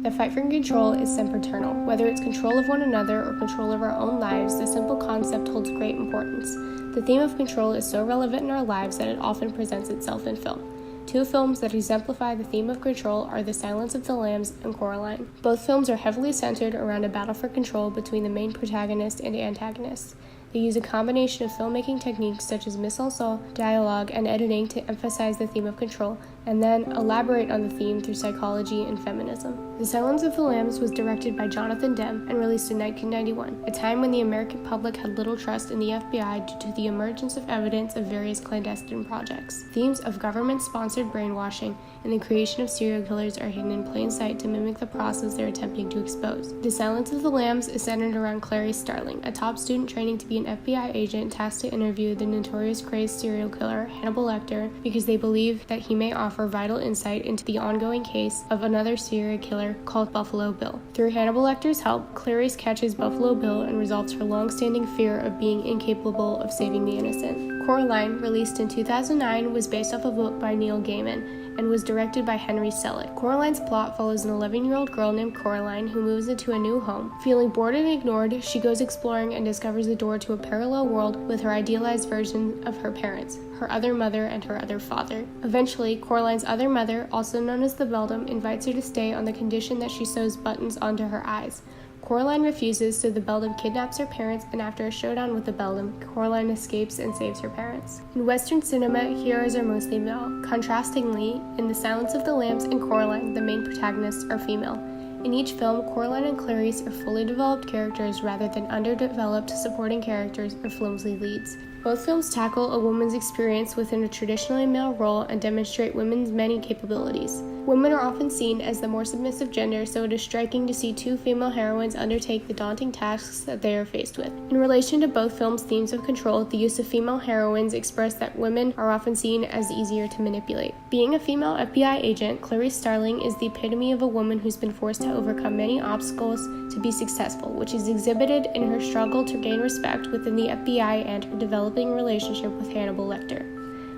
The fight for control is sempiternal. Whether it's control of one another or control of our own lives, the simple concept holds great importance. The theme of control is so relevant in our lives that it often presents itself in film. Two films that exemplify the theme of control are The Silence of the Lambs and Coraline. Both films are heavily centered around a battle for control between the main protagonist and antagonist. They use a combination of filmmaking techniques such as mise-en-scène, dialogue, and editing to emphasize the theme of control, and then elaborate on the theme through psychology and feminism. The Silence of the Lambs was directed by Jonathan Demme and released in 1991, a time when the American public had little trust in the FBI due to the emergence of evidence of various clandestine projects. Themes of government-sponsored brainwashing and the creation of serial killers are hidden in plain sight to mimic the process they're attempting to expose. The Silence of the Lambs is centered around Clarice Starling, a top student training to be an FBI agent tasked to interview the notorious crazed serial killer Hannibal Lecter because they believe that he may offer vital insight into the ongoing case of another serial killer called Buffalo Bill. Through Hannibal Lecter's help, Clarice catches Buffalo Bill and resolves her long-standing fear of being incapable of saving the innocent. Coraline, released in 2009, was based off a book by Neil Gaiman and was directed by Henry Selick. Coraline's plot follows an 11-year-old girl named Coraline who moves into a new home. Feeling bored and ignored, she goes exploring and discovers the door to a parallel world with her idealized version of her parents, her other mother and her other father. Eventually, Coraline's other mother, also known as the Beldam, invites her to stay on the condition that she sews buttons onto her eyes. Coraline refuses, so the Beldam kidnaps her parents, and after a showdown with the Beldam, Coraline escapes and saves her parents. In Western cinema, heroes are mostly male. Contrastingly, in The Silence of the Lambs and Coraline, the main protagonists are female. In each film, Coraline and Clarice are fully developed characters rather than underdeveloped supporting characters or flimsy leads. Both films tackle a woman's experience within a traditionally male role and demonstrate women's many capabilities. Women are often seen as the more submissive gender, so it is striking to see two female heroines undertake the daunting tasks that they are faced with. In relation to both films' themes of control, the use of female heroines express that women are often seen as easier to manipulate. Being a female FBI agent, Clarice Starling is the epitome of a woman who's been forced to overcome many obstacles to be successful, which is exhibited in her struggle to gain respect within the FBI and her developing relationship with Hannibal Lecter.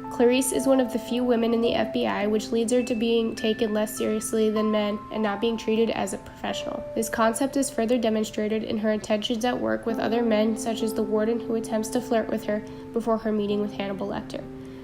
Clarice is one of the few women in the FBI, which leads her to being taken less seriously than men and not being treated as a professional. This concept is further demonstrated in her intentions at work with other men, such as the warden who attempts to flirt with her before her meeting with Hannibal Lecter.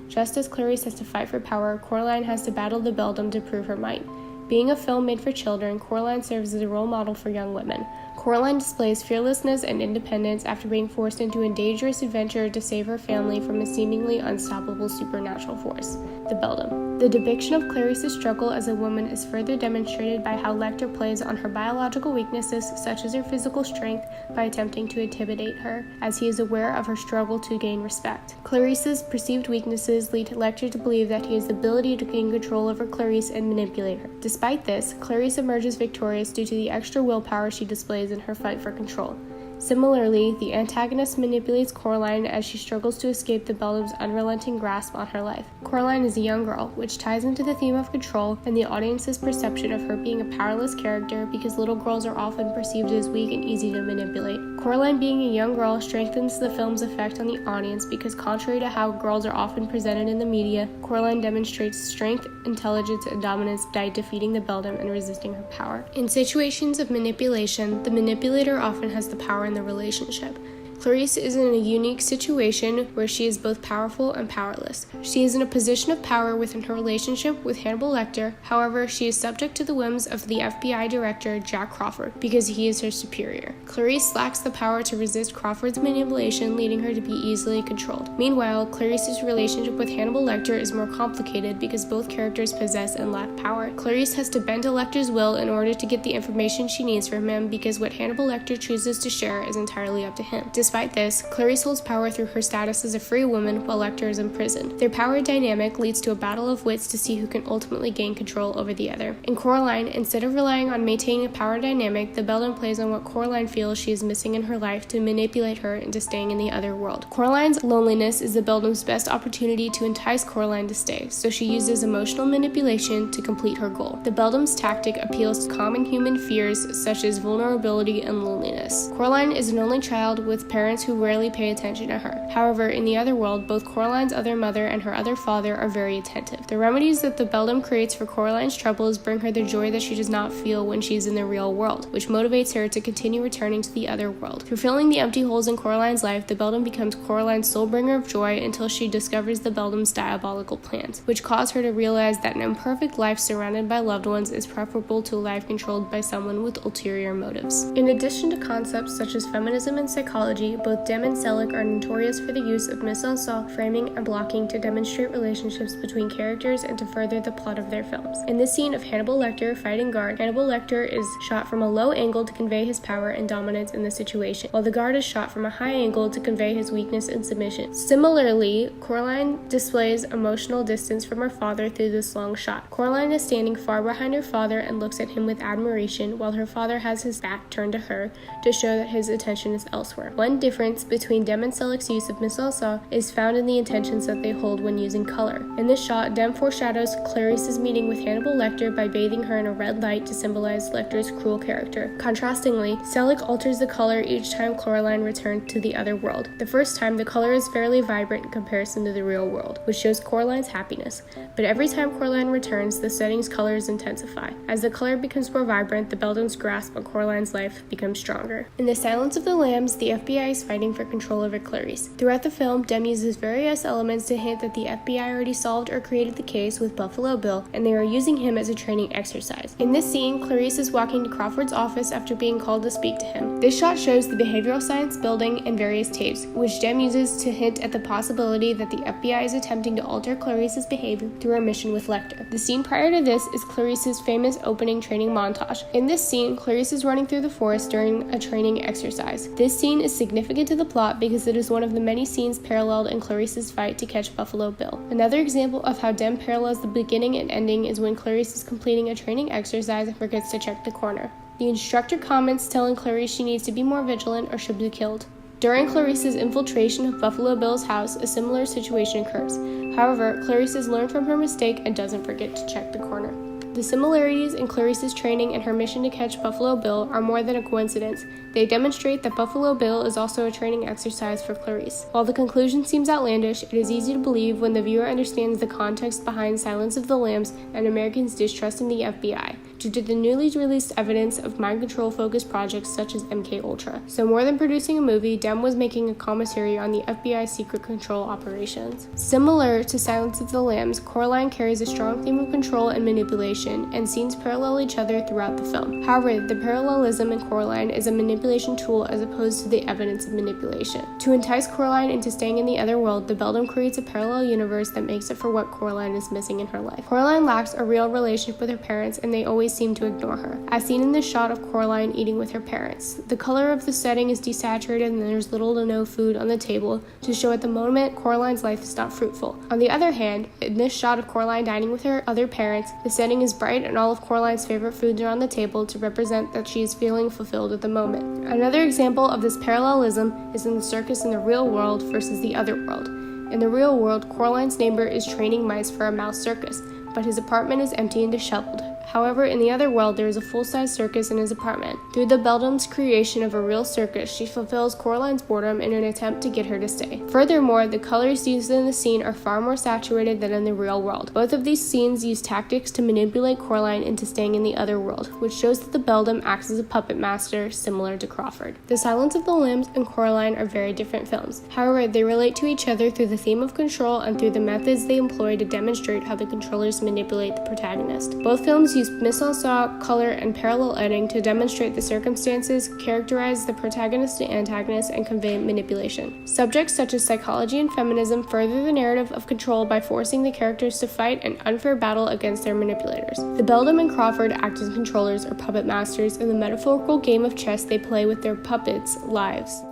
Just as Clarice has to fight for power, Coraline has to battle the Beldam to prove her might. Being a film made for children, Coraline serves as a role model for young women. Coraline displays fearlessness and independence after being forced into a dangerous adventure to save her family from a seemingly unstoppable supernatural force, the Beldam. The depiction of Clarice's struggle as a woman is further demonstrated by how Lecter plays on her biological weaknesses, such as her physical strength, by attempting to intimidate her, as he is aware of her struggle to gain respect. Clarice's perceived weaknesses lead Lecter to believe that he has the ability to gain control over Clarice and manipulate her. Despite this, Clarice emerges victorious due to the extra willpower she displays in her fight for control. Similarly, the antagonist manipulates Coraline as she struggles to escape the Beldam's unrelenting grasp on her life. Coraline is a young girl, which ties into the theme of control and the audience's perception of her being a powerless character because little girls are often perceived as weak and easy to manipulate. Coraline being a young girl strengthens the film's effect on the audience because contrary to how girls are often presented in the media, Coraline demonstrates strength, intelligence, and dominance by defeating the Beldam and resisting her power. In situations of manipulation, the manipulator often has the power in the relationship. Clarice is in a unique situation where she is both powerful and powerless. She is in a position of power within her relationship with Hannibal Lecter. However, she is subject to the whims of the FBI director, Jack Crawford, because he is her superior. Clarice lacks the power to resist Crawford's manipulation, leading her to be easily controlled. Meanwhile, Clarice's relationship with Hannibal Lecter is more complicated because both characters possess and lack power. Clarice has to bend to Lecter's will in order to get the information she needs from him because what Hannibal Lecter chooses to share is entirely up to him. Despite this, Clarice holds power through her status as a free woman while Lecter is imprisoned. Their power dynamic leads to a battle of wits to see who can ultimately gain control over the other. In Coraline, instead of relying on maintaining a power dynamic, the Beldam plays on what Coraline feels she is missing in her life to manipulate her into staying in the other world. Coraline's loneliness is the Beldam's best opportunity to entice Coraline to stay, so she uses emotional manipulation to complete her goal. The Beldam's tactic appeals to common human fears such as vulnerability and loneliness. Coraline is an only child with parents parents who rarely pay attention to her. However, in the other world, both Coraline's other mother and her other father are very attentive. The remedies that the beldam creates for Coraline's troubles bring her the joy that she does not feel when she's in the real world, which motivates her to continue returning to the other world. Through filling the empty holes in Coraline's life, the beldam becomes Coraline's sole bringer of joy until she discovers the beldam's diabolical plans, which cause her to realize that an imperfect life surrounded by loved ones is preferable to a life controlled by someone with ulterior motives. In addition to concepts such as feminism and psychology, both Dem and Selick are notorious for the use of mise-en-scène, framing, and blocking to demonstrate relationships between characters and to further the plot of their films. In this scene of Hannibal Lecter fighting Guard, Hannibal Lecter is shot from a low angle to convey his power and dominance in the situation, while the Guard is shot from a high angle to convey his weakness and submission. Similarly, Coraline displays emotional distance from her father through this long shot. Coraline is standing far behind her father and looks at him with admiration, while her father has his back turned to her to show that his attention is elsewhere. One difference between Dem and Selick's use of mise-en-scène is found in the intentions that they hold when using color. In this shot, Dem foreshadows Clarice's meeting with Hannibal Lecter by bathing her in a red light to symbolize Lecter's cruel character. Contrastingly, Selick alters the color each time Coraline returns to the other world. The first time, the color is fairly vibrant in comparison to the real world, which shows Coraline's happiness. But every time Coraline returns, the setting's colors intensify. As the color becomes more vibrant, the beldam's grasp on Coraline's life becomes stronger. In The Silence of the Lambs, the FBI is fighting for control over Clarice. Throughout the film, Dem uses various elements to hint that the FBI already solved or created the case with Buffalo Bill, and they are using him as a training exercise. In this scene, Clarice is walking to Crawford's office after being called to speak to him. This shot shows the behavioral science building and various tapes, which Dem uses to hint at the possibility that the FBI is attempting to alter Clarice's behavior through her mission with Lecter. The scene prior to this is Clarice's famous opening training montage. In this scene, Clarice is running through the forest during a training exercise. This scene is significant to the plot because it is one of the many scenes paralleled in Clarice's fight to catch Buffalo Bill. Another example of how Dem parallels the beginning and ending is when Clarice is completing a training exercise and forgets to check the corner. The instructor comments telling Clarice she needs to be more vigilant or she'll be killed. During Clarice's infiltration of Buffalo Bill's house, a similar situation occurs. However, Clarice has learned from her mistake and doesn't forget to check the corner. The similarities in Clarice's training and her mission to catch Buffalo Bill are more than a coincidence. They demonstrate that Buffalo Bill is also a training exercise for Clarice. While the conclusion seems outlandish, it is easy to believe when the viewer understands the context behind Silence of the Lambs and Americans' distrust in the FBI, due to the newly released evidence of mind control-focused projects such as MKUltra. So more than producing a movie, Dem was making a commentary on the FBI's secret control operations. Similar to Silence of the Lambs, Coraline carries a strong theme of control and manipulation, and scenes parallel each other throughout the film. However, the parallelism in Coraline is a manipulation tool as opposed to the evidence of manipulation. To entice Coraline into staying in the other world, the beldam creates a parallel universe that makes up for what Coraline is missing in her life. Coraline lacks a real relationship with her parents, and they always seem to ignore her, as seen in this shot of Coraline eating with her parents. The color of the setting is desaturated and there's little to no food on the table to show at the moment Coraline's life is not fruitful. On the other hand, in this shot of Coraline dining with her other parents, the setting is bright and all of Coraline's favorite foods are on the table to represent that she is feeling fulfilled at the moment. Another example of this parallelism is in the circus in the real world versus the other world. In the real world, Coraline's neighbor is training mice for a mouse circus, but his apartment is empty and disheveled. However, in the other world, there is a full-size circus in his apartment. Through the beldam's creation of a real circus, she fulfills Coraline's boredom in an attempt to get her to stay. Furthermore, the colors used in the scene are far more saturated than in the real world. Both of these scenes use tactics to manipulate Coraline into staying in the other world, which shows that the beldam acts as a puppet master, similar to Crawford. The Silence of the Lambs and Coraline are very different films. However, they relate to each other through the theme of control and through the methods they employ to demonstrate how the controllers manipulate the protagonist. Both films use mise-en-scène, color, and parallel editing to demonstrate the circumstances, characterize the protagonist and antagonist, and convey manipulation. Subjects such as psychology and feminism further the narrative of control by forcing the characters to fight an unfair battle against their manipulators. The beldam and Crawford act as controllers or puppet masters in the metaphorical game of chess they play with their puppets' lives.